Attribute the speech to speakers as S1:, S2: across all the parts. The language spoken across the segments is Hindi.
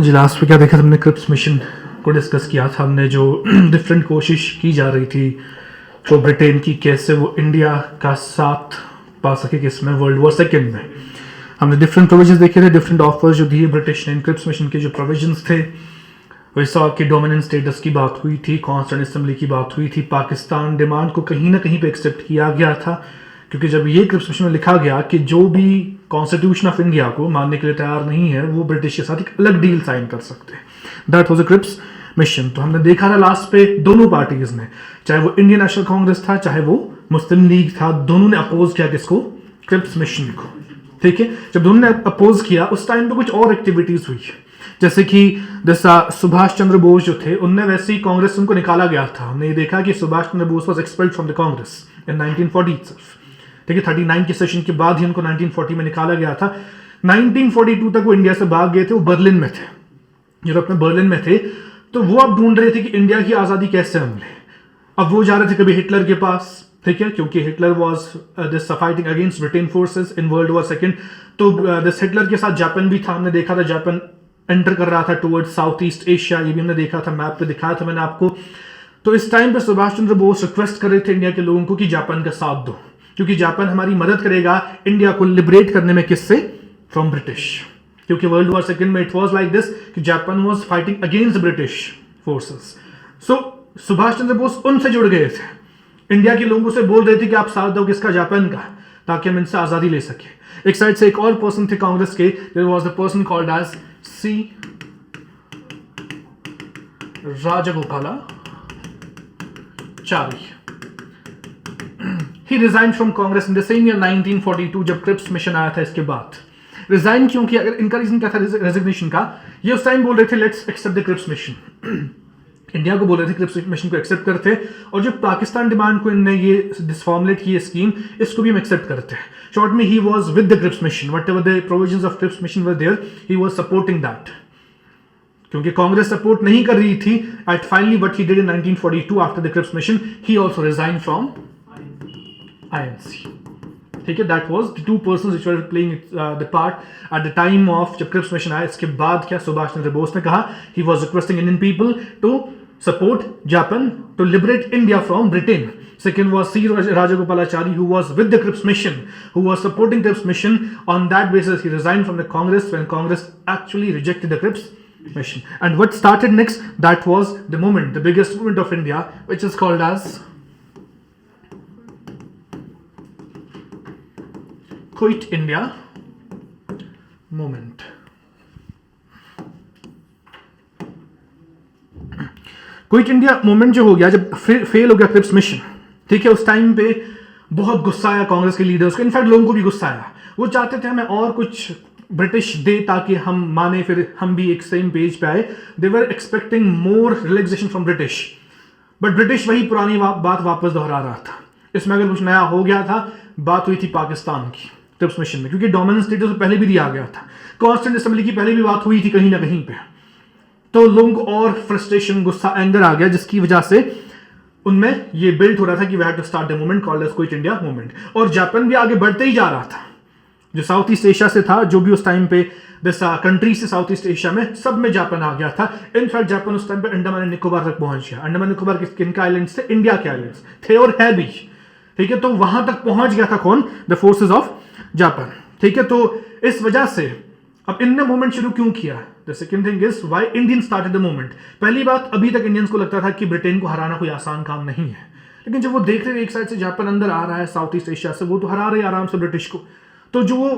S1: जी लास्ट में क्या देखा हमने क्रिप्स मिशन को डिस्कस किया था हमने, जो डिफरेंट कोशिश की जा रही थी जो ब्रिटेन की, कैसे वो इंडिया का साथ पा सके किसमें, वर्ल्ड वॉर सेकेंड में। हमने डिफरेंट प्रोविजंस देखे थे, डिफरेंट ऑफर्स जो दिए ब्रिटिश ने। क्रिप्स मिशन के जो प्रोविजंस थे वैसा कि डोमिनेंट स्टेटस की बात हुई थी, कॉन्स्टेंट असेंबली की बात हुई थी, पाकिस्तान डिमांड को कहीं ना कहीं पे एक्सेप्ट किया गया था, क्योंकि जब ये क्रिप्स मिशन में लिखा गया कि जो भी कॉन्स्टिट्यूशन ऑफ इंडिया को मानने के लिए तैयार नहीं है वो ब्रिटिश के साथ एक अलग डील साइन कर सकते हैं। That was a Cripps mission. तो हमने देखा था लास्ट पे दोनों पार्टीज ने, चाहे वो इंडियन नेशनल कांग्रेस था चाहे वो मुस्लिम लीग था, दोनों ने अपोज किया किसको, क्रिप्स मिशन को। ठीक है, जब दोनों ने अपोज किया उस टाइम पे कुछ और एक्टिविटीज हुई, जैसे कि जैसा सुभाष चंद्र बोस जो थे उनने वैसे ही कांग्रेस से उनको निकाला गया था। हमने ये देखा कि Subhash Chandra Bose was expelled from the Congress in 1940 itself। ठीक है, 39 के सेशन के बाद ही उनको 1940 में निकाला गया था। 1942 तक वो इंडिया से भाग गए थे, वो बर्लिन में थे, यूरोप में बर्लिन में थे। तो वो अब ढूंढ रहे थे कि इंडिया की आजादी कैसे हम लें। अब वो जा रहे थे कभी हिटलर के पास, ठीक है, क्योंकि Hitler was this fighting against Britain forces in world war second. तो दिस हिटलर के साथ जापान भी था, हमने देखा था जापान एंटर कर रहा था टुवर्ड्स साउथ ईस्ट एशिया, ये भी हमने देखा था, मैप पे दिखाया था मैंने आपको। तो इस टाइम पे सुभाष चंद्र बोस रिक्वेस्ट कर रहे थे इंडिया के लोगों को कि जापान का साथ दो, क्योंकि जापान हमारी मदद करेगा इंडिया को लिबरेट करने में, किससे, फ्रॉम ब्रिटिश। क्योंकि वर्ल्ड वॉर सेकेंड में इट वाज लाइक दिस कि Japan was fighting against British forces. So Subhash Chandra Bose उनसे जुड़ गए थे, इंडिया के लोगों से बोल रहे थे कि आप साथ दो किसका, जापान का, ताकि हम इनसे आजादी ले सके। एक साइड से एक और पर्सन थे कांग्रेस के, there was the person called as C Rajagopalachari. He resigned from Congress in the same year 1942 जब क्रिप्स मिशन आया था। इसके बाद रिजाइन क्यों किया, अगर इनका रीजन क्या था रेजिग्नेशन का, ये उस टाइम बोल रहे थे let's accept the Cripps mission. India को बोल रहे थे क्रिप्स मिशन को एक्सेप्ट करते, और जो पाकिस्तान डिमांड को इनने ये डिसफॉर्मुलेट की स्कीम, इसको भी हम एक्सेप्ट करते हैं। शॉर्ट में he was with the Cripps mission, whatever the provisions of Cripps mission were there, he was supporting that. क्योंकि कांग्रेस सपोर्ट नहीं कर रही थी, at finally what he did in 1942 after the Cripps mission, he also resign from INC। ठीक है, that was the two persons which were playing the part at the time of जब क्रिप्स मिशन आया। इसके बाद क्या सुभाष चंद्र बोस ने कहा, he was requesting Indian people to support Japan to liberate India from Britain. Second was C. Rajagopalachari, who was with the Cripps mission, who was supporting Cripps mission. On that basis, he resigned from the Congress when Congress actually rejected the Cripps mission. And what started next? That was the movement, the biggest movement of India, which is called as Quit India movement. Quit India movement जो हो गया, जब फेल हो गया क्रिप्स मिशन, ठीक है, उस टाइम पे बहुत गुस्सा आया कांग्रेस के लीडर्स को, इनफैक्ट लोगों को भी गुस्सा आया। वो चाहते थे हमें और कुछ ब्रिटिश दे ताकि हम माने, फिर हम भी एक सेम पेज पे आए। They were expecting more relaxation from British, but British वही पुरानी बात वापस दोहरा रहा था। इसमें अगर कुछ नया हो गया था, बात हुई थी पाकिस्तान की क्रिप्स मिशन में, क्योंकि डोमिनेंट स्टेटस पहले भी दिया गया था, कॉन्स्टेंट असेंबली की पहले भी बात हुई थी कहीं ना कहीं पे। तो लोगों को और फ्रस्ट्रेशन, गुस्सा, एंगर आ गया, जिसकी वजह से उनमें ये बिल्ड हो रहा था कि we have to start the movement called as quit India movement. और जापान भी आगे बढ़ते ही जा रहा था, जो साउथ ईस्ट एशिया से था, जो भी उस टाइम पे कंट्री से साउथ ईस्ट एशिया में, सब में जापान आ गया था। इनफैक्ट जापान उस टाइम पे अंडमान एंड निकोबार तक पहुंच गया। अंडमान निकोबार किनके आइलैंड्स थे, इंडिया के आइलैंड्स थे और है भी, ठीक है। तो वहां तक पहुंच गया था कौन, द फोर्सेज ऑफ जापान, ठीक है। तो इस वजह से अब इनने मूवमेंट शुरू क्यों किया, the second thing is why Indians started the movement. पहली बात, अभी तक इंडियंस को लगता था कि ब्रिटेन को हराना कोई आसान काम नहीं है, लेकिन जब वो देख रहे एक साइड से जापान अंदर आ रहा है साउथ ईस्ट एशिया से, वो तो हरा रहे आराम से ब्रिटिश को। तो जो वो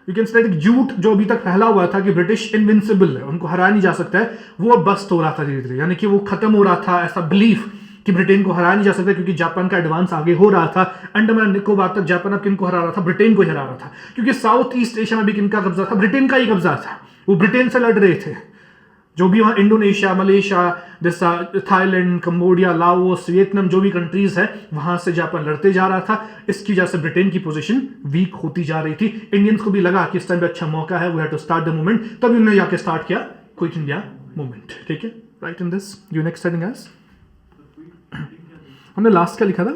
S1: यू कैन से झूठ जो अभी तक फैला हुआ था कि ब्रिटिश इनविंसिबल है, उनको हराया नहीं जा सकता है, वो अब बस्ट हो रहा था धीरे धीरे, यानी कि वो खत्म हो रहा था ऐसा बिलीफ कि ब्रिटेन को हराया नहीं जा सकता, क्योंकि जापान का एडवांस आगे हो रहा था। अंडमान निकोबार तक जापान अब किनको हरा रहा था, ब्रिटेन को ही हरा रहा था, क्योंकि साउथ ईस्ट एशिया में भी किनका कब्जा था, ब्रिटेन का ही कब्जा था। वो ब्रिटेन से लड़ रहे थे, जो भी वहां इंडोनेशिया, मलेशिया, जैसा थाईलैंड, कंबोडिया, लाओस, वियतनाम, जो भी कंट्रीज है, वहां से जापान लड़ते जा रहा था। इसकी वजह से ब्रिटेन की पोजीशन वीक होती जा रही थी। इंडियंस को भी लगा कि इस टाइम पे अच्छा मौका है, we have to start the movement, तभी उन्होंने जाके स्टार्ट किया क्विट इंडिया मूवमेंट, ठीक है। Right in this you next heading as, हमने लास्ट क्या लिखा था,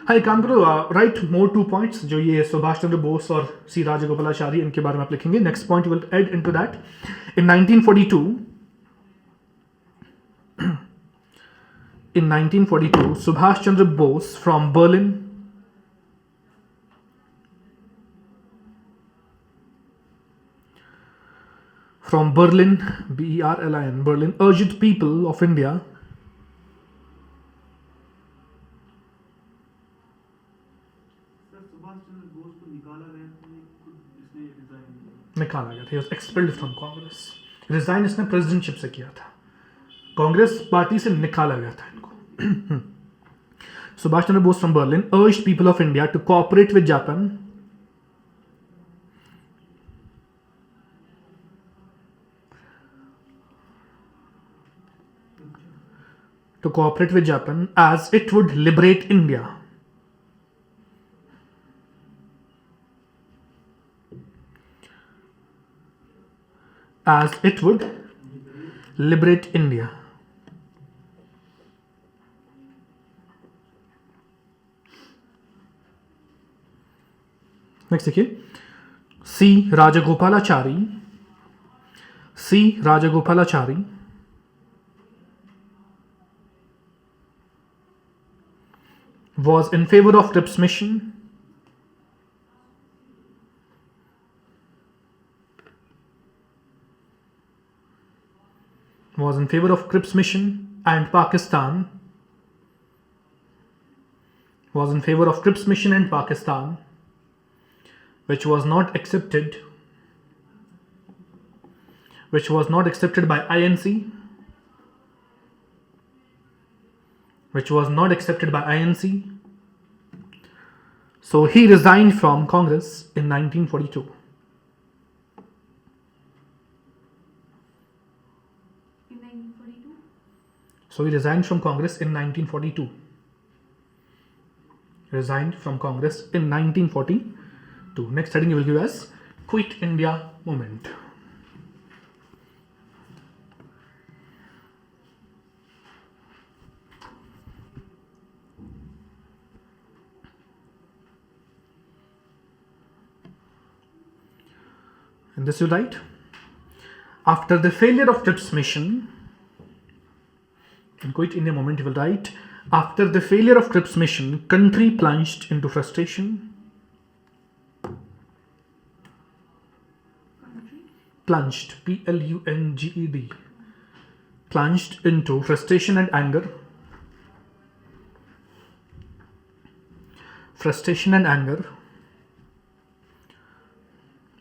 S1: हाँ, एक काम करो, राइट मोर 2 पॉइंट्स जो ये सुभाष चंद्र बोस और सी राजगोपालाचारी इनके बारे में आप लिखेंगे. Next point will add into that. In 1942, Subhash Chandra Bose from Berlin Berlin, Berlin urged people of India निकाला गया था. He was expelled from Congress. Resign इसने प्रेसिडेंटशिप से किया था, कांग्रेस पार्टी से निकाला गया था इनको. Subhash Chandra Bose from Berlin urged people of India to cooperate with Japan as it would liberate India. As it would liberate India. Next देखिए, सी Rajagopalachari was in favor of Trips mission and Pakistan which was not accepted by INC, so he resigned from Congress in 1942. So he resigned from Congress in 1942. Next heading you will give as Quit India Movement. And this you write, after the failure of Trips mission, in Quit India Movement you will write, after the failure of Trips mission, country plunged into frustration. Plunged, P-L-U-N-G-E-D, plunged into frustration and anger.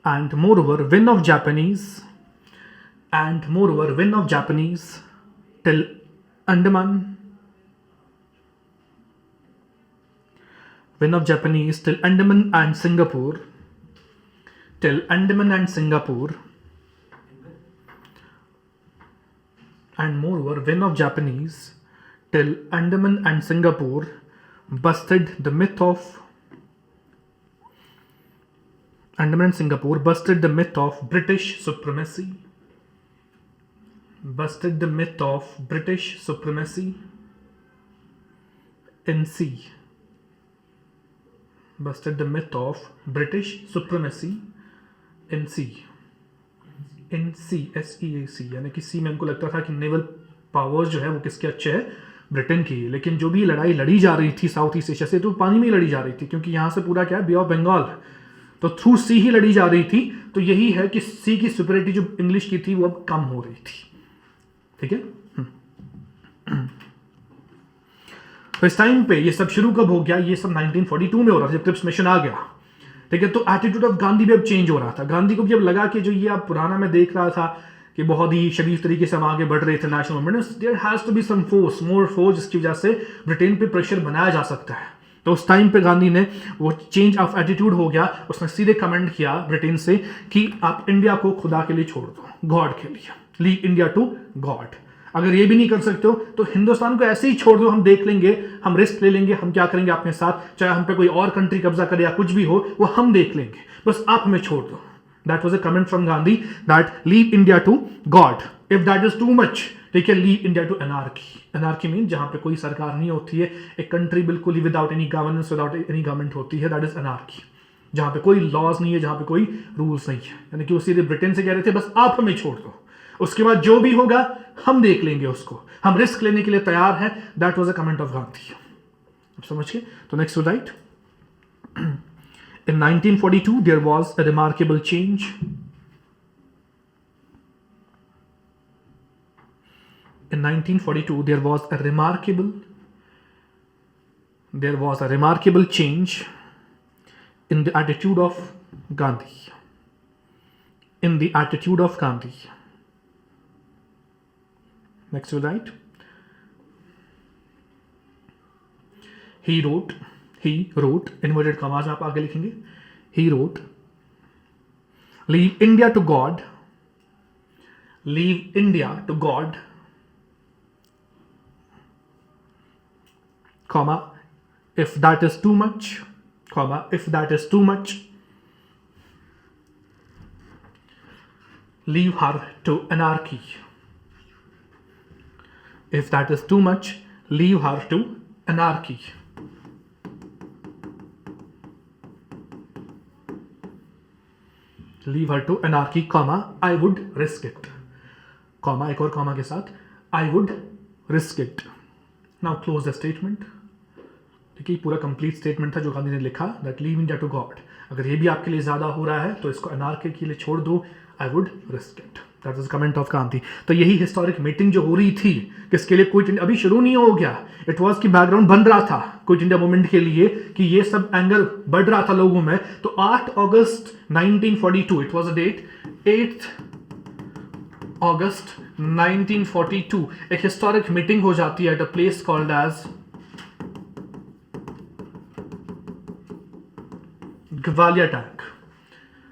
S1: And moreover, win of Japanese till Andaman and Singapore, and moreover, win of Japanese till Andaman and Singapore busted the myth of British supremacy. In sea. SEAC, यानी कि सी में हमको लगता था कि नेवल पावर्स जो है वो किसके अच्छे है, ब्रिटेन की. लेकिन जो भी लड़ाई लड़ी जा रही थी साउथ ईस्ट एशिया से, तो पानी में ही लड़ी जा रही थी, क्योंकि यहाँ से पूरा क्या है, बे ऑफ बंगाल, तो थ्रू सी ही लड़ी जा रही थी. तो यही है कि सी की सुपरिटी जो इंग्लिश की थी वो अब कम हो रही थी. ठीक है. तो इस टाइम पे ये सब शुरू कब हो गया, ये सब 1942 में हो रहा था जब ट्रिप्स मिशन आ गया. ठीक है. तो एटीट्यूड ऑफ गांधी भी अब चेंज हो रहा था. गांधी को भी अब लगा कि जो ये अब पुराना मैं देख रहा था कि बहुत ही शरीफ तरीके से हम आगे बढ़ रहे थे national movement, there has to be some force, more force, जिसकी वजह से ब्रिटेन पे प्रेशर बनाया जा सकता है. तो उस टाइम पे गांधी ने वो चेंज ऑफ एटीट्यूड हो गया. उसने सीधे कमेंड किया ब्रिटेन से कि आप इंडिया को खुदा के लिए छोड़ दो, गॉड के लिए, लीव इंडिया टू गॉड. अगर ये भी नहीं कर सकते हो तो हिंदुस्तान को ऐसे ही छोड़ दो, हम देख लेंगे, हम रिस्क ले लेंगे, हम क्या करेंगे अपने साथ, चाहे हम पे कोई और कंट्री कब्जा करे या कुछ भी हो, वो हम देख लेंगे, बस आप हमें छोड़ दो. That was a comment from Gandhi, that leave India to God. If that is too much, ठीक है, leave India to anarchy. Anarchy mean जहां पे कोई सरकार नहीं होती है, एक कंट्री बिल्कुल ही without any governance, without any government होती है, दैट इज एनार्की। जहां पे कोई लॉज नहीं है, जहां पे कोई रूल्स नहीं है। यानी कि वो सीधे ब्रिटेन से कह रहे थे बस आप हमें छोड़ दो, उसके बाद जो भी होगा हम देख लेंगे उसको, हम रिस्क लेने के लिए तैयार हैं। That was a comment of Gandhi. अब समझ के, तो next right, in 1942 there was a remarkable change in 1942 there was a remarkable change in the attitude of Gandhi. Next to right, he wrote, inverted commas में आप आगे लिखेंगे, he wrote, leave India to God, comma, if that is too much, leave her to anarchy. If that is too much, leave her to anarchy. Leave her to anarchy, comma, I would risk it, comma, एक और comma के साथ, I would risk it. Now close the statement. ठीक है, पूरा कंप्लीट स्टेटमेंट था जो गांधी ने लिखा, that leave India to God. अगर ये भी आपके लिए ज्यादा हो रहा है तो इसको अनार्की के लिए छोड़ दो, I would risk it. That is comment of Gandhi. तो यही हिस्टोरिक मीटिंग जो हो रही थी, किसके लिए, क्विट इंडिया, अभी शुरू नहीं हो गया, इट वाज की बैकग्राउंड बन रहा था क्विट इंडिया मूवमेंट के लिए, कि ये सब एंगर बढ़ रहा था लोगों में। तो 8 अगस्त 1942, इट वाज अ डेट, 8 अगस्त 1942 एक हिस्टोरिक मीटिंग हो जाती है at a place called as Gwalior tank.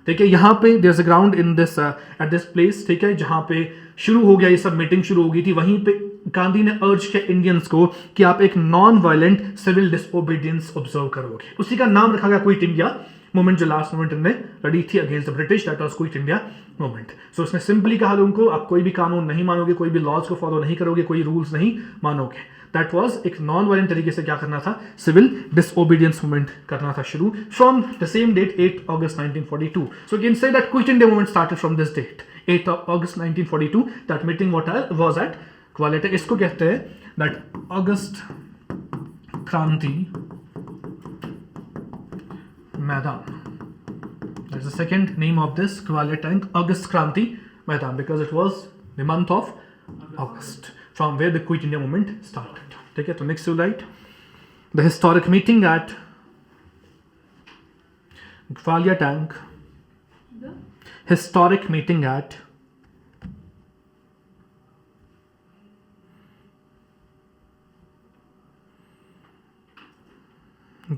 S1: ठीक है, यहां पे there is a ground in this at this place, ठीक है, जहां पे शुरू हो गया, ये सब मीटिंग शुरू हो गई थी। वहीं पे गांधी ने अर्ज किया इंडियंस को कि आप एक non violent civil disobedience observe करोगे। उसी का नाम रखा गया क्विट इंडिया मूवमेंट, जो लास्ट मूवमेंट इनने लड़ी थी against the British, that was quit India movement. So उसने सिंपली कहा लोगों को, आप कोई भी कानून नहीं मानोगे, कोई भी लॉज को फॉलो नहीं करोगे, कोई रूल्स नहीं मानोगे। दैट वाज एक नॉन वायलेंट तरीके से क्या करना था, सिविल डिसओबीडियंस मूवमेंट करना था शुरू, from the same date 8 August 1942। So can say that quit India movement started from this date 8 August 1942। That meeting was at Gwalior tank. इसको कहते हैं दैट अगस्त क्रांति मैदान। That's the second name of this Gwalior tank, August Kranti Maidan, because it was the month of August, from where the Quit India movement started. ठीक है, तो next you write the historic meeting at Gwalior tank. Historic meeting at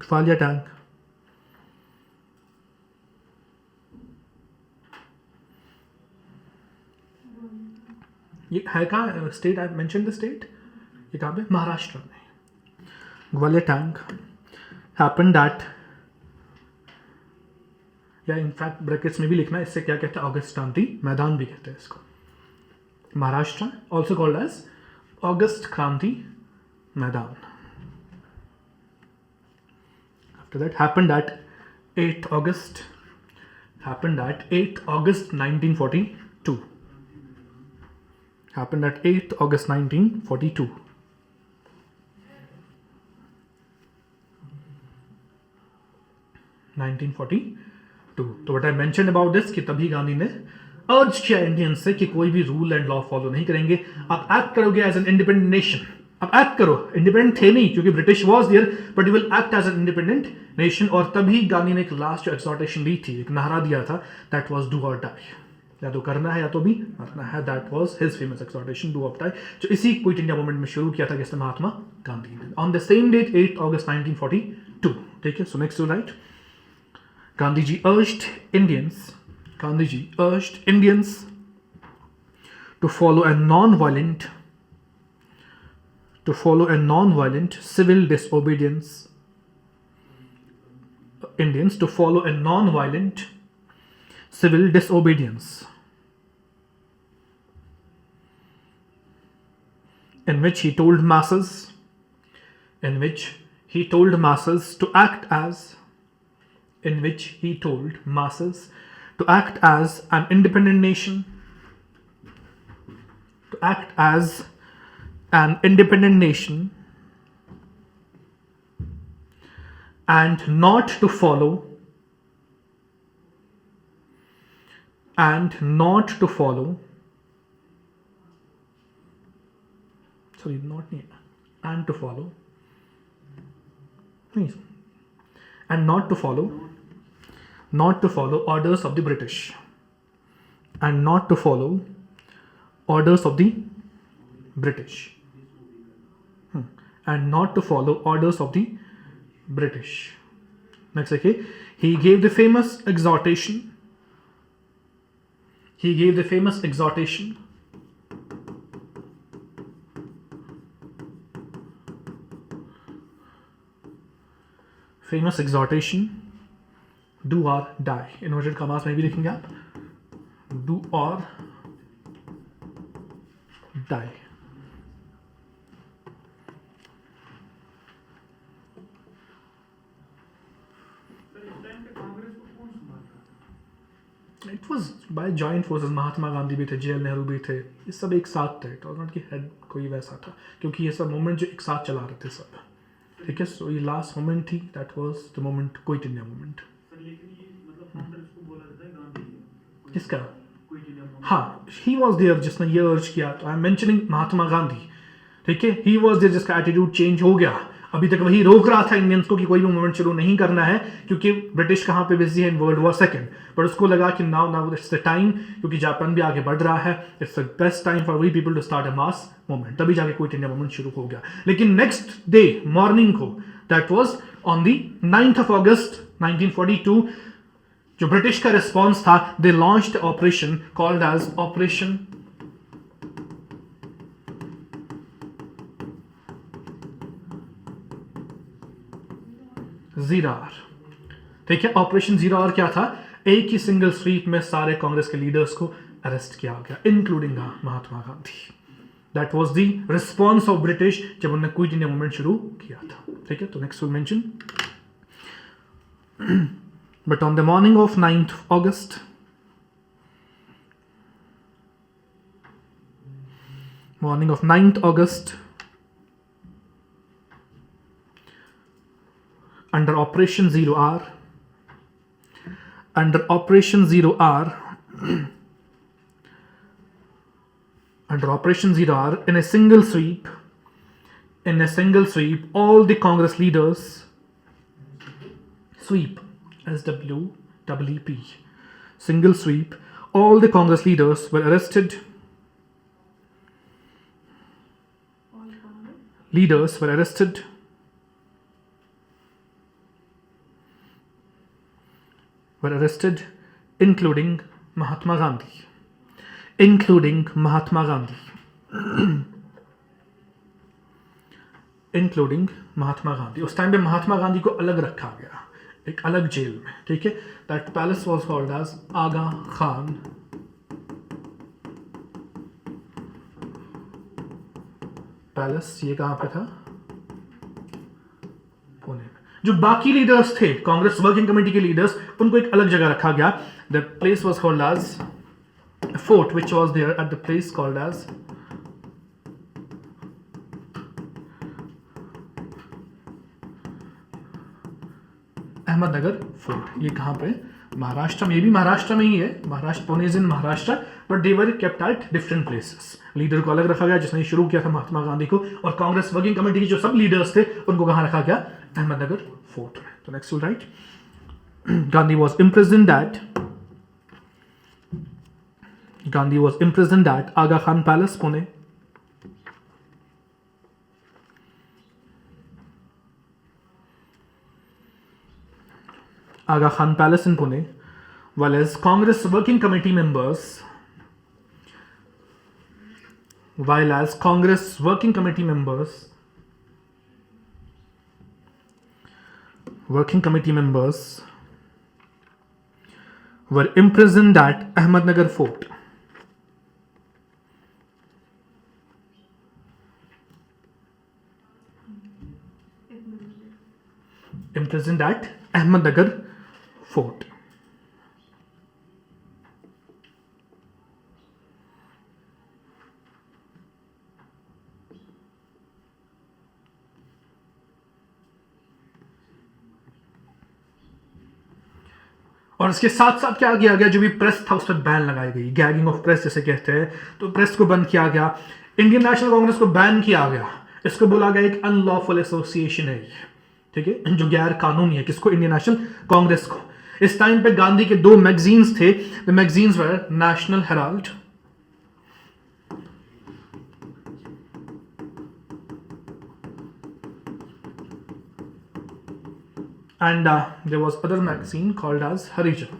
S1: Gwalior tank. ये है कहाँ state, I mention the state, ये कहाँ पे, महाराष्ट्र में। ग्वालियर टैंक हैपेंड दैट, या इनफैक्ट ब्रैकेट्स में भी लिखना है, इससे क्या कहते हैं, अगस्त क्रांति मैदान भी कहते हैं इसको, महाराष्ट्र, ऑल्सो कॉल्ड एज अगस्त क्रांति मैदान। After that happened at 8 August 1942, happened at 8 August 1942. तो what I mentioned about this कि तभी गांधी ने अर्ज किया इंडियंस से कि कोई भी रूल एंड लॉ फॉलो नहीं करेंगे, आप एक्ट करोगे एज एन इंडिपेंडेंट नेशन, आप एक्ट करो, इंडिपेंडेंट थे नहीं क्योंकि British was there, but you will act as an independent nation. और तभी गांधी ने एक लास्ट जो एक्सहॉर्टेशन दी थी, एक नारा दिया था, that was do or die, या तो करना है या तो भी मरना है। That was his famous exhortation, do or die, जो इसी क्विट इंडिया मूवमेंट में शुरू किया था किसने, महात्मा गांधी ने, ऑन द सेम डेट 8 अगस्त 1942। ठीक है, so next you right, Gandhi urged Indians to follow a non-violent civil disobedience. Indians to follow a non-violent civil disobedience. in which he told masses to act as an independent nation, and not to follow orders of the British, and not to follow orders of the British, and not to follow orders of the British. Next, okay, he gave the famous exhortation. Do or die. Inverted commas में भी लिखेंगे आप. Do or die. It was by joint forces. Mahatma Gandhi भी थे, जवाहरलाल नेहरू भी थे, ये सब एक साथ थे. इट वाज नॉट कि हेड कोई वैसा था, क्योंकि ये सब मूवमेंट जो एक साथ चला रहे थे सब. ठीक है, सो ये लास्ट मोमेंट थी. That was the moment, quit India moment. किसका? हाँ, ही वॉज देयर जिसने ये अर्ज किया. तो I am mentioning Mahatma Gandhi. ठीक है, ही वॉज देयर जिसका एटीट्यूड चेंज हो गया. अभी तक वही रोक रहा था इंडियंस को कि कोई भी मूवमेंट शुरू नहीं करना है, क्योंकि ब्रिटिश कहाँ पे बिजी है, इन वर्ल्ड वॉर सेकंड. पर उसको लगा कि नाउ इट्स द टाइम, क्योंकि जापान भी आगे बढ़ रहा है. It's the best time for we people to start a mass movement. तभी जाके क्विट इंडिया मूवमेंट शुरू हो गया. लेकिन नेक्स्ट डे मॉर्निंग को, that was on the 9th of August 1942, जो ब्रिटिश का रिस्पॉन्स था, they launched operation called as operation zero hour. ठीक है, ऑपरेशन जीरार क्या था? एक ही सिंगल स्वीप में सारे कांग्रेस के लीडर्स को अरेस्ट किया गया, including Mahatma Gandhi. That was the response of British जब उन्होंने क्विट इंडिया मूवमेंट शुरू किया था. ठीक है, तो next will mention. But on the morning of 9th August, under Operation Zero R, under Operation Zero R, in a single sweep, all the Congress leaders, sweep, SWEEP, single sweep, all the Congress leaders were arrested. Including Mahatma Gandhi. including Mahatma Gandhi. उस टाइम पे महात्मा गांधी को अलग रखा गया, एक अलग जेल में. ठीक है, that palace was called as Aga Khan palace. ये कहां पे था? पुणे में. जो बाकी लीडर्स थे, कांग्रेस वर्किंग कमेटी के लीडर्स, उनको एक अलग जगह रखा गया. The place was called as fort which was there at the place called as Ahmednagar fort. ये कहां पे? महाराष्ट्र में. ये भी महाराष्ट्र में ही है. Maharashtra, Pune is in Maharashtra, but they were kept at different places. Leader को अलग रखा गया जिसने शुरू किया था महात्मा गांधी को, और कांग्रेस वर्किंग कमेटी के जो सब लीडर्स थे उनको कहां रखा गया? अहमदनगर फोर्ट में. तो next will write, Gandhi was imprisoned at Aga Khan Palace, Pune. Aga Khan Palace in Pune, while as Congress working committee members were imprisoned at Ahmednagar Fort. imprisoned at Ahmednagar Fort. और इसके साथ साथ क्या किया गया, जो भी प्रेस था उस पर बैन लगाई गई, गैगिंग ऑफ प्रेस जैसे कहते हैं, तो प्रेस को बंद किया गया। इंडियन नेशनल कांग्रेस को बैन किया गया, इसको बोला गया एक अनलॉफुल एसोसिएशन है, ठीक है, जो गैर कानूनी है। किसको? इंडियन नेशनल कांग्रेस को। इस टाइम पे गांधी के 2 मैगजीन्स थे, the magazines were national Herald and there was other magazine called as Harijan.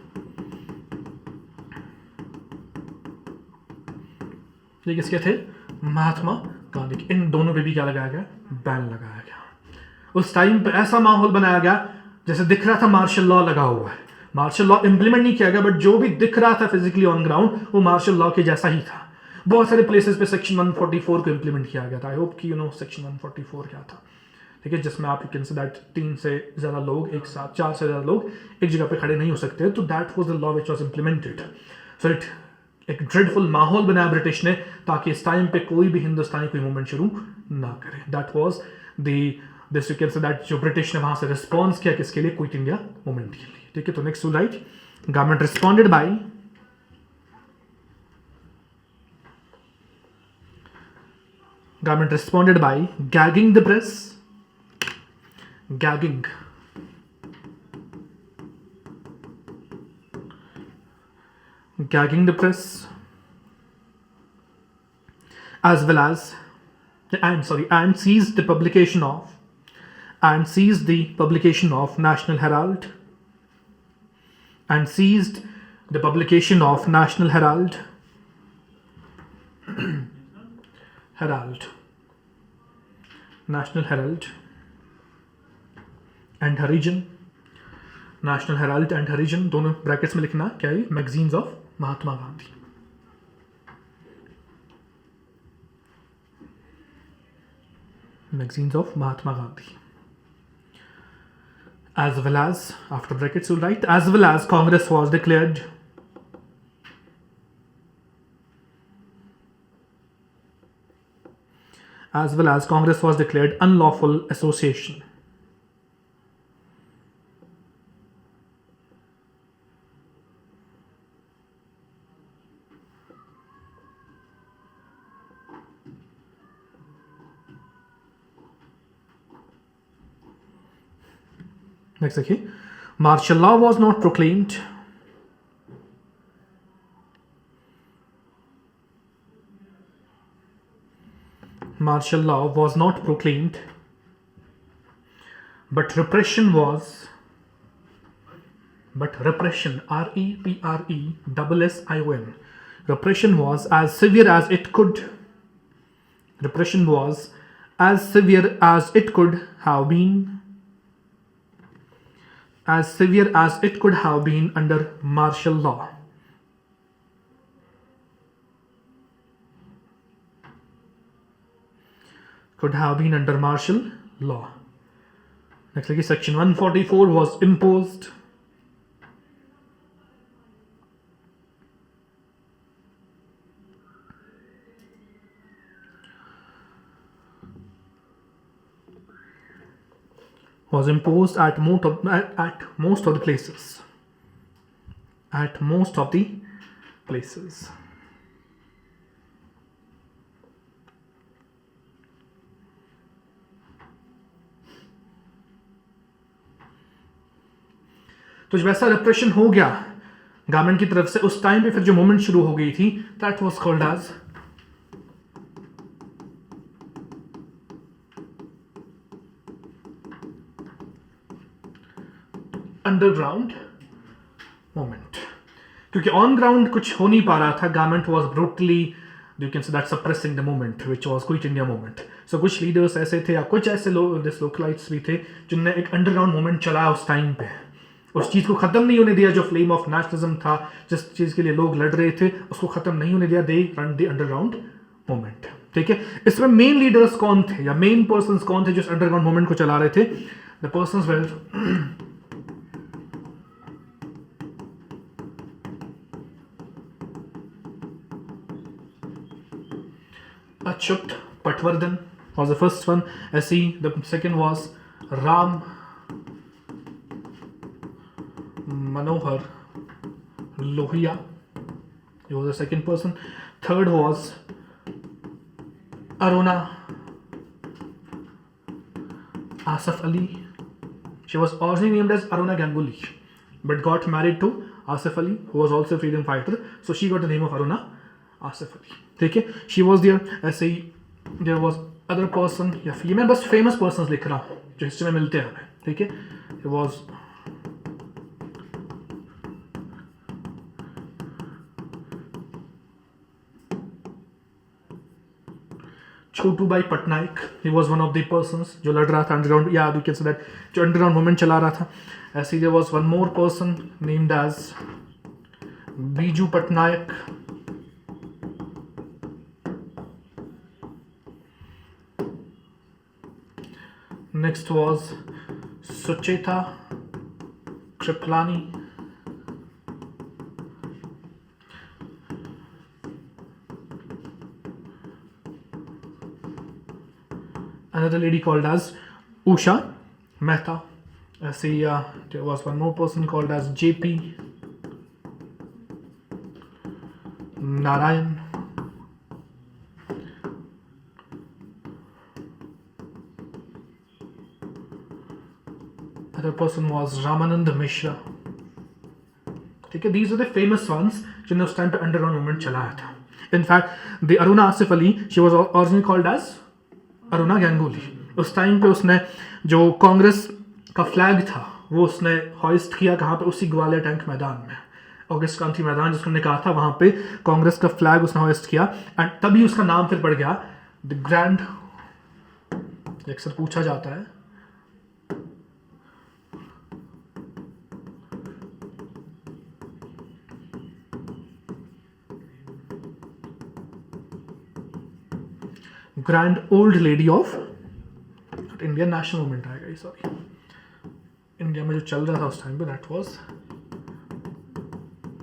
S1: ये किसके थे? महात्मा गांधी के। इन दोनों पे भी क्या लगाया गया? बैन लगाया गया। उस टाइम पे ऐसा माहौल बनाया गया जैसे दिख रहा था मार्शल लॉ लगा हुआ है। मार्शल लॉ इंप्लीमेंट नहीं किया गया, बट जो भी दिख रहा था फिजिकली ऑन ग्राउंड वो मार्शल लॉ के जैसा ही था। बहुत सारे प्लेसेस पे सेक्शन 144 को इंप्लीमेंट किया गया था। आई होप कि यू नो सेक्शन 144 क्या था, ठीक है, जिसमें आप यू कैन से दैट 3 से ज़्यादा लोग एक साथ, 4 से ज़्यादा लोग एक जगह पे खड़े नहीं हो सकते। तो that was the law which was implemented. So it एक ड्रेडफुल माहौल बनाया ब्रिटिश ने, ताकि इस टाइम पे कोई भी हिंदुस्तानी कोई मूवमेंट शुरू ना करे। That was this you can say that जो ब्रिटिश ने वहां से रिस्पॉन्स किया किसके लिए? क्विट इंडिया मूवमेंट के लिए, ठीक है। तो next to write, government responded by gagging the press, gagging the press, as well as and seized the publication of National Herald, National Herald and Harijan, National Herald and Harijan, दोनों ब्रैकेट्स में लिखना क्या है? Magazines of Mahatma Gandhi. Magazines of Mahatma Gandhi. As well as, after brackets you'll write, as well as Congress was declared unlawful association. Next, okay. Martial law was not proclaimed. Martial law was not proclaimed, but repression, REPRESSION, repression was as severe as it could have been under martial law. Next, section 144 was imposed. At most of the places. तो जब ऐसा रिप्रेशन हो गया गवर्नमेंट की तरफ से, उस टाइम पे फिर जो मूवमेंट शुरू हो गई थी, that was called as underground movement. क्योंकि ऑन ग्राउंड कुछ हो नहीं पा रहा था, government was brutally you can say that suppressing the movement which was quit India movement. So कुछ लीडर्स ऐसे थे या कुछ ऐसे लोग डिसलोकलाइट्स भी थे जिनने एक अंडरग्राउंड मूवमेंट चलाया उस टाइम पे, उस चीज़ को ख़त्म नहीं होने दिया। जो फ्लेम ऑफ नेशनलिज्म था, जिस चीज़ के लिए लोग लड़ रहे थे, उसको ख़त्म नहीं होने दिया। They run the underground movement, ठीक है। इसमें मेन लीडर्स कौन थे या मेन पर्सन्स कौन थे जो इस अंडरग्राउंड मूवमेंट को चला रहे थे? The persons were Achyut Patwardhan was the first one, SE. The second was Ram Manohar Lohia. He was the second person. Third was Aruna Asif Ali. She was originally named as Aruna Ganguly, but got married to Asif Ali, who was also a freedom fighter. So she got the name of Aruna Asif Ali. Okay, she was there. ऐसे there was other person, या ये मैं बस famous persons लिख रहा हूँ जो हिस्ट्री में मिलते हैं हमें. ठीक है, it was छोटू भाई Patnaik. He was one of the persons जो लड़ रहा था underground. Yeah, you can say that जो underground movement चला रहा था. ऐसे there was one more person named as Biju Patnaik. Next was Sucheta Kriplani. Another lady called as Usha Mehta. I see there was one more person called as JP Narayan. Other person was Ramanand Mishra. Okay, these are the famous ones जिन्होंने उस टाइम पे अंडरग्राउंड मूवमेंट चलाया था. In fact, the Aruna Asif Ali, she was originally called as Aruna Ganguly. उस टाइम पे उसने जो कांग्रेस का फ्लैग था वो उसने हॉइस्ट किया कहाँ पे, उसी ग्वालियर टैंक मैदान में, ऑगस्ट क्रांति मैदान जिसको हमने कहा था, वहाँ पे कांग्रेस का फ्लैग उसने हॉइस्ट किया. एंड तभी उसका नाम फिर पड़ गया द ग्रैंड. अक्सर पूछा जाता है grand old lady of Indian national movement आएगा, सॉरी, इंडिया में जो चल रहा था उस टाइम पे, दैट वाज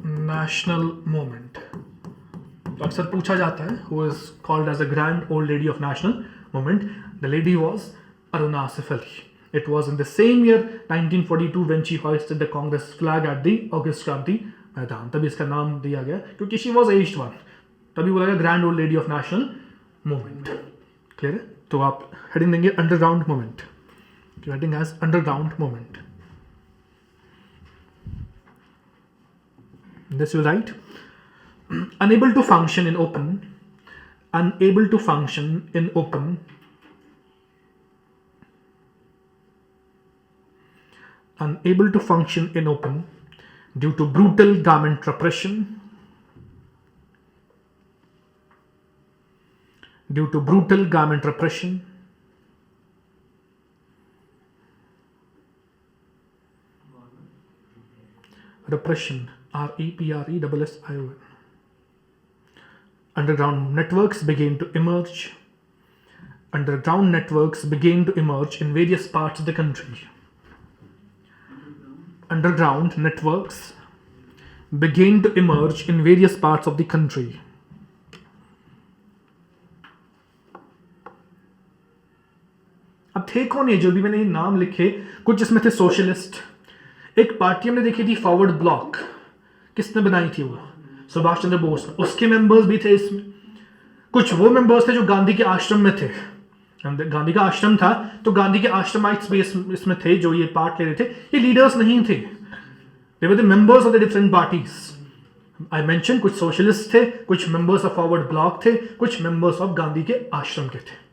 S1: नेशनल मूवमेंट. तो अक्सर पूछा जाता है who is called as the grand old lady of national movement. The lady was Aruna Asif Ali. It was in the same year 1942 when she hoisted the Congress flag at the August Kranti Maidan. तभी इसका नाम दिया गया क्योंकि शी वाज एज्ड वन, तभी बोला गया grand old lady of national movement. Clear है? तो आप हेडिंग देंगे underground movement, heading as underground movement. This you write unable to function in open, unable to function in open, unable to function in open due to brutal government repression, due to brutal government repression, repression, REPRESSION. Underground networks began to emerge. Underground networks began to emerge in various parts of the country. Underground networks began to emerge in various parts of the country. अब थे कौन ये जो भी मैंने नाम लिखे, कुछ इसमें थे सोशलिस्ट. एक पार्टी हमने देखी थी फॉरवर्ड ब्लॉक, किसने बनाई थी वो? सुभाष चंद्र बोस. उसके मेंबर्स भी थे इसमें. कुछ वो मेंबर्स थे जो गांधी के आश्रम में थे. गांधी का आश्रम था तो गांधी के आश्रमाइट्स भी इसमें थे जो ये पार्ट ले रहे थे. ये लीडर्स नहीं थे, they were the members of the different parties. I mention कुछ सोशलिस्ट थे, कुछ मेंबर्स ऑफ फॉरवर्ड ब्लॉक थे, कुछ मेंबर्स ऑफ गांधी के आश्रम के थे.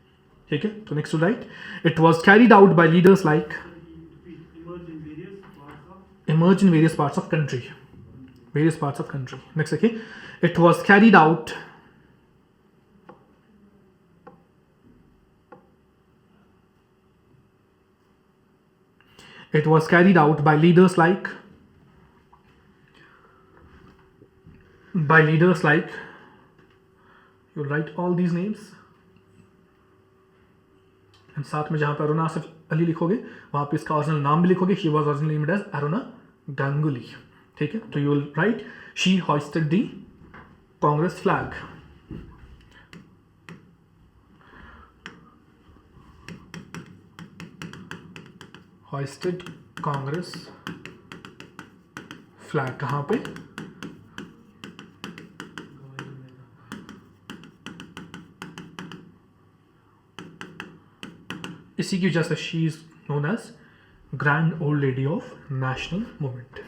S1: ठीक है, तो next to write, it was carried out by leaders like emerge in various parts of country. Various parts of country. Next, okay, it was carried out by leaders like you write all these names. And साथ में जहाँ पे अरुणा आसिफ अली लिखोगे वहाँ पे इसका ओरिजिनल नाम भी लिखोगे, she was originally named as Aruna Ganguli, ठीक है। तो you will write she hoisted the Congress flag, hoisted Congress flag कहाँ पे, इसी की वजह से she is known as grand old lady of national movement.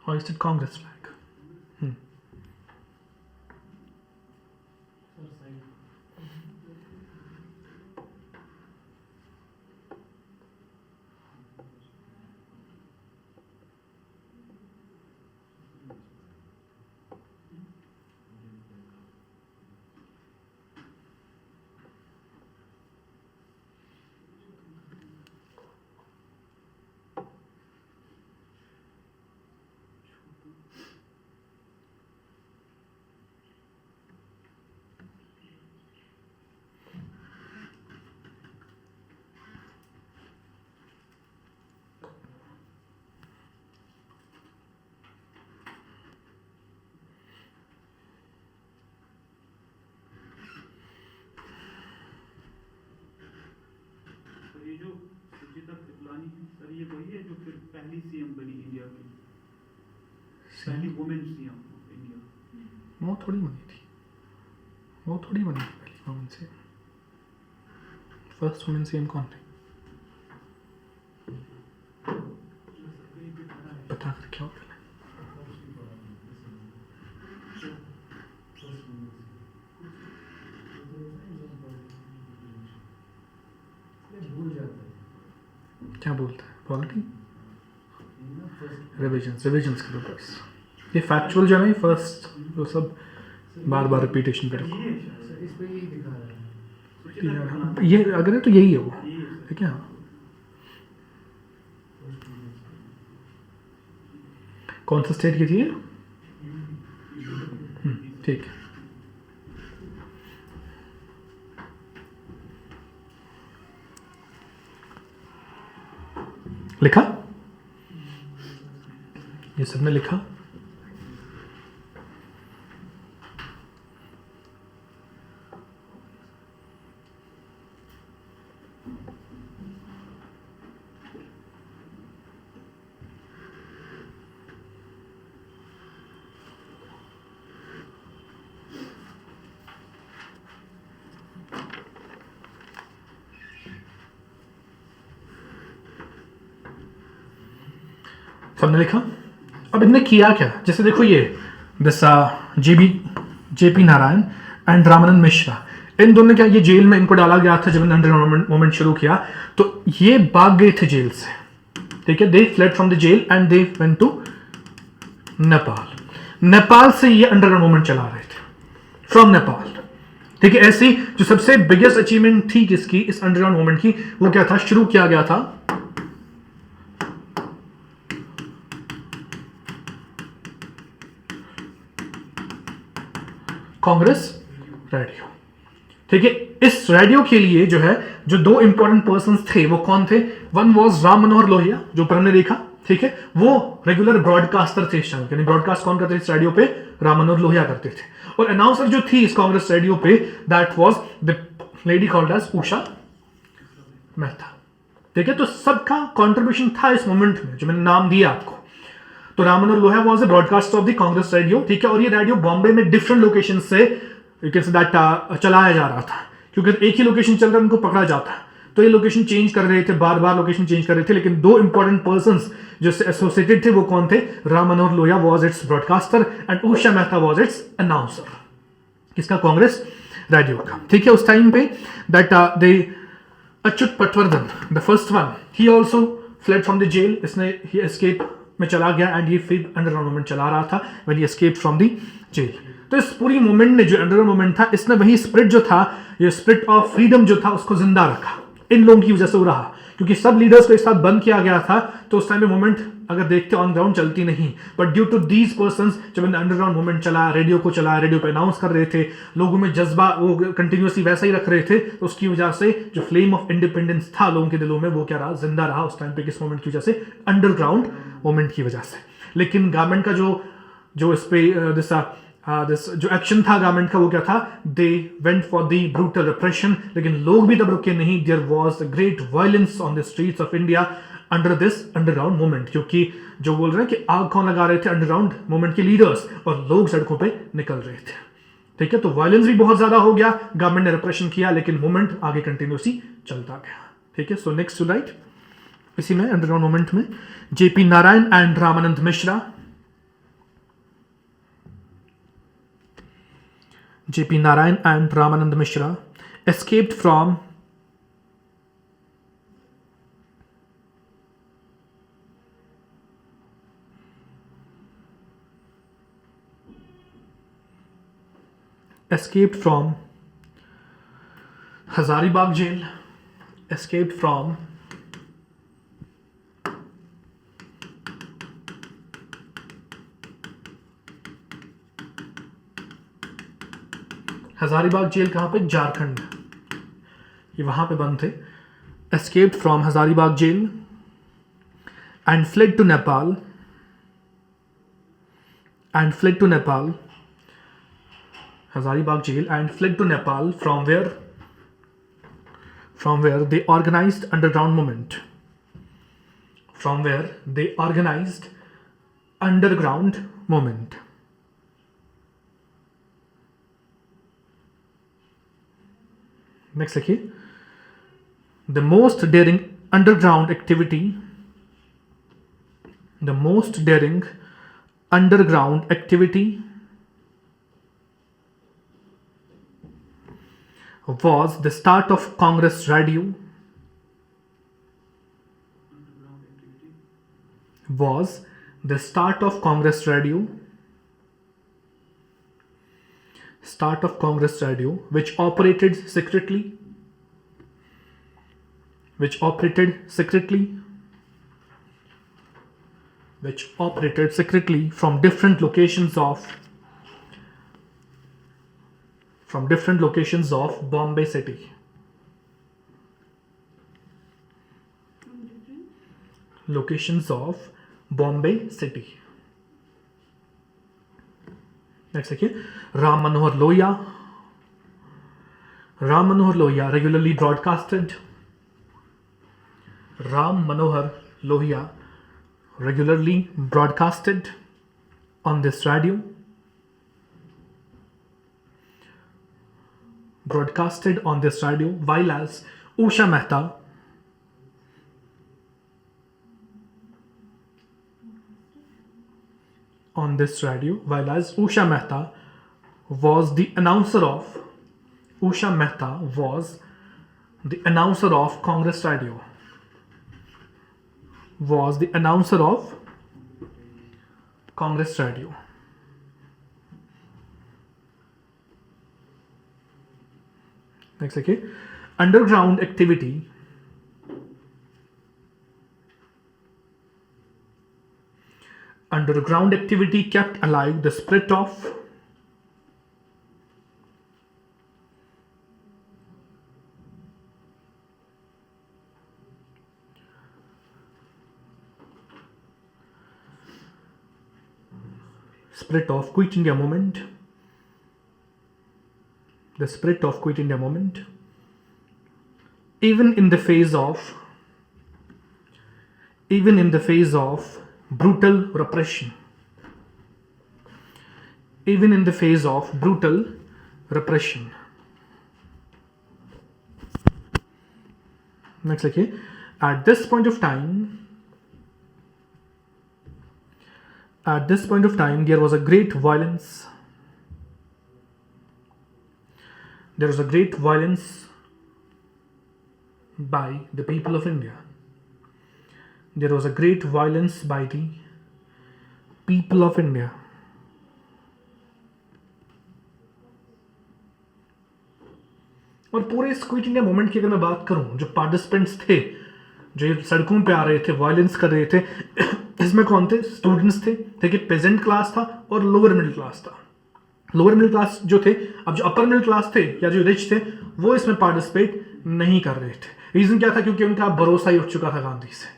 S1: Hoisted Congress flag.
S2: Sir ये वही है जो फिर पहली सीएम बनी इंडिया की, पहली वुमेन सीएम इंडिया।
S1: वो थोड़ी बनी थी पहली women CM. First women CM कौन थी बता कर क्या पहले? क्या बोलता है पॉलिटी? रिविजन्स करो बस। ये फैक्चुअल जो है ना, फर्स्ट वो सब बार बार रिपीटेशन पे रखो। ये अगर है तो यही है वो, ठीक है। कौन सा स्टेट की थी ये? ठीक है। लिखा, ये सबने लिखा। सबने लिखा। अब इनने किया क्या? जैसे देखो ये this JP Narayan and Ramanand Mishra, इन दोनों ने क्या, ये जेल में इनको डाला गया था जब इन्होंने अंडरग्राउंड मूवमेंट शुरू किया, तो ये भाग गए थे जेल से, ठीक है। They fled from the jail and they went to Nepal से ये अंडरग्राउंड मूवमेंट चला रहे थे फ्रॉम नेपाल, ठीक है। ऐसी जो सबसे बिगेस्ट अचीवमेंट थी किसकी, इस अंडरग्राउंड मूवमेंट की, वो क्या था? शुरू किया गया था कांग्रेस रेडियो, ठीक है। इस रेडियो के लिए जो है, जो दो इंपॉर्टेंट पर्संस थे वो कौन थे? वन वाज राम मनोहर लोहिया, जो ऊपर हमने देखा, ठीक है। वो रेगुलर ब्रॉडकास्टर थे इस चैनल, यानी ब्रॉडकास्ट कौन करते थे इस रेडियो पे? राम मनोहर लोहिया करते थे। और अनाउंसर जो थी इस कांग्रेस रेडियो पे, that was the lady called as Usha Mehta, ठीक है। तो सबका कॉन्ट्रीब्यूशन था इस मोमेंट में, जो मैंने नाम दिया आपको। तो Ram Manohar Lohia was the broadcaster of the Congress radio, ठीक है। और ये रेडियो बॉम्बे में डिफरेंट लोकेशन से यू कैन से दैट चलाया जा रहा था, क्योंकि एक ही लोकेशन चल रहा है, उनको पकड़ा जाता, तो ये लोकेशन चेंज कर रहे थे, बार बार लोकेशन चेंज कर रहे थे। लेकिन दो इंपॉर्टेंट पर्संस जो एसोसिएटेड थे वो कौन थे? Ram Manohar Lohia was its broadcaster and Usha Mehta was its announcer. किसका? कांग्रेस रेडियो का। ठीक है, उस टाइम पे that they Achyut Patwardhan the first one, he also fled from the jail, इसने ही एस्केप में चला गया एंड ये फिर अंडरग्राउंड मूवमेंट चला रहा था when he escaped from the jail. तो इस पूरी मूवमेंट ने, जो अंडरग्राउंड मूवमेंट था, इसने वही स्पिरिट जो था, ये स्पिरिट ऑफ फ्रीडम जो था, उसको जिंदा रखा। इन लोगों की वजह से वो रहा, क्योंकि सब लीडर्स को एक साथ बंद किया गया था, तो उस टाइम पे मूवमेंट अगर देखते ऑन ग्राउंड चलती नहीं। But due to these persons, जब अंडरग्राउंड मूवमेंट चला, रेडियो को चला, रेडियो पे अनाउंस कर रहे थे, लोगों में जज्बा वो कंटिन्यूसली वैसा ही रख रहे थे, तो उसकी वजह से जो फ्लेम ऑफ इंडिपेंडेंस था लोगों के दिलों में, वो क्या रहा? जिंदा रहा उस टाइम पे। किस मूवमेंट की वजह से? अंडरग्राउंड मूवमेंट की वजह से। लेकिन गवर्नमेंट का जो इस पे जो एक्शन था गवर्नमेंट का, वो क्या था? They went for the brutal repression. लेकिन लोग भी तब रुके नहीं। There was a great violence on the streets of India under this underground movement, क्योंकि जो बोल रहे हैं कि आग कौन लगा रहे थे? अंडरग्राउंड मूवमेंट के लीडर्स, और लोग सड़कों पे निकल रहे थे। ठीक है, तो वायलेंस भी बहुत ज्यादा हो गया, गवर्नमेंट ने रिप्रेशन किया, लेकिन मूवमेंट आगे कंटिन्यूसली चलता गया। ठीक है, सो नेक्स्ट टू राइट, इसी में अंडरग्राउंड मूवमेंट में JP Narayan and Ramanand Mishra, JP Narayan and Ramanand Mishra escaped from Hazaribagh jail, escaped from Hazaribagh jail. कहाँ पे? झारखंड, ये वहां पे बंद थे। Escaped from Hazaribagh jail and fled to Nepal, Hazaribagh jail and fled to Nepal, from where they organised underground movement, next लिखिए, the most daring underground activity was the start of Congress radio, which operated secretly from different locations of Bombay city. Next देखिए, Ram Manohar Lohia regularly broadcasted on this radio, while as Usha Mehta was the announcer of Congress radio. Next, okay. Underground activity kept alive the spirit of Quit India movement. Even in the face of brutal repression. repression. Next लिखिए, at this point of time there was a great violence. There was a great violence by the people of India. There was a great violence by the people of India. और पूरे इस क्विट इंडिया मूवमेंट की अगर मैं बात करूं, जो पार्टिसिपेंट्स थे, जो सड़कों पे आ रहे थे, वायलेंस कर रहे थे, इसमें कौन थे? स्टूडेंट्स थे, ठीक है, पेजेंट क्लास था और लोअर मिडिल क्लास था. लोअर मिडिल क्लास जो थे, अब जो अपर मिडिल क्लास थे या जो रिच थे, वो इसमें पार्टिसिपेट नहीं कर रहे थे. रीजन क्या था? क्योंकि उनका भरोसा ही उठ चुका था गांधी से.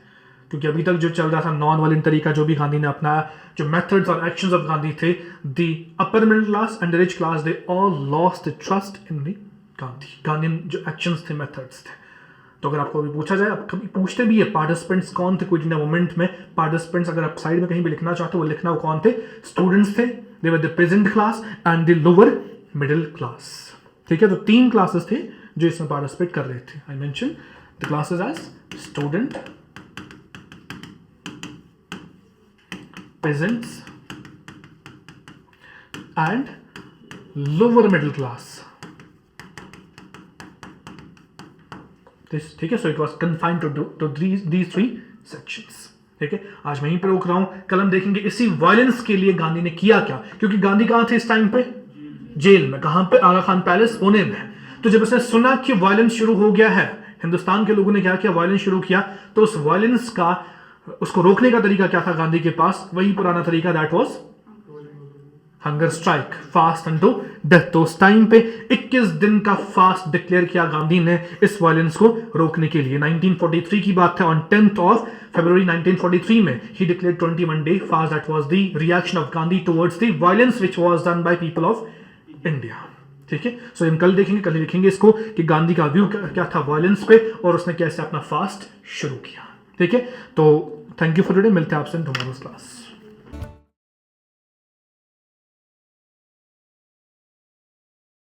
S1: क्योंकि अभी तक जो चल रहा था नॉन वायलेंट तरीका जो भी गांधी ने अपनाया, जो मेथड्स और एक्शंस ऑफ गांधी थे, the upper middle class and the rich class, they all lost the trust in the Gandhi जो एक्शंस थे, मेथड्स थे. तो अगर आपको अभी पूछा जाए, आप कभी पूछते भी है पार्टिसिपेंट्स कौन थे क्विट इंडिया मूवमेंट में, पार्टिसिपेंट्स अगर आप साइड में कहीं भी लिखना चाहते हो, वो लिखना वो कौन थे? स्टूडेंट्स थे, they were the peasant class and the lower middle class. ठीक है, तो 3 क्लासेस थे जो इसमें पार्टिसिपेट कर रहे थे. I mention the classes as student, peasants and lower middle class. ठीक है, so it was confined to these 3 sections. ठीक है, आज मैं यहीं पर रोक रहा हूं. कल हम देखेंगे इसी वायलेंस के लिए गांधी ने किया क्या, क्योंकि गांधी कहां थे इस टाइम पे? जेल में. कहां पे? आगा खान पैलेस, पुणे में. तो जब उसने सुना कि वायलेंस शुरू हो गया है, हिंदुस्तान के लोगों ने क्या किया? वायलेंस शुरू किया. तो उस वायलेंस का, उसको रोकने का तरीका क्या था गांधी के पास? वही पुराना तरीका, that was hunger strike, fast unto death. तो उस टाइम पे 21 दिन का फास्ट डिक्लेयर किया गांधी ने इस वायलेंस को रोकने के लिए. 1943 की बात है. ऑन 10th of February 1943 में ही declared 21 day fast. That was the reaction of Gandhi towards the violence which was done by people of India. ठीक है, सो हम कल देखेंगे, कल लिखेंगे इसको कि गांधी का व्यू क्या था वायलेंस पे और उसने कैसे अपना फास्ट शुरू किया. ठीक है, तो थैंक यू फॉर टुडे. मिलते हैं आपसे इन टुमारोज क्लास.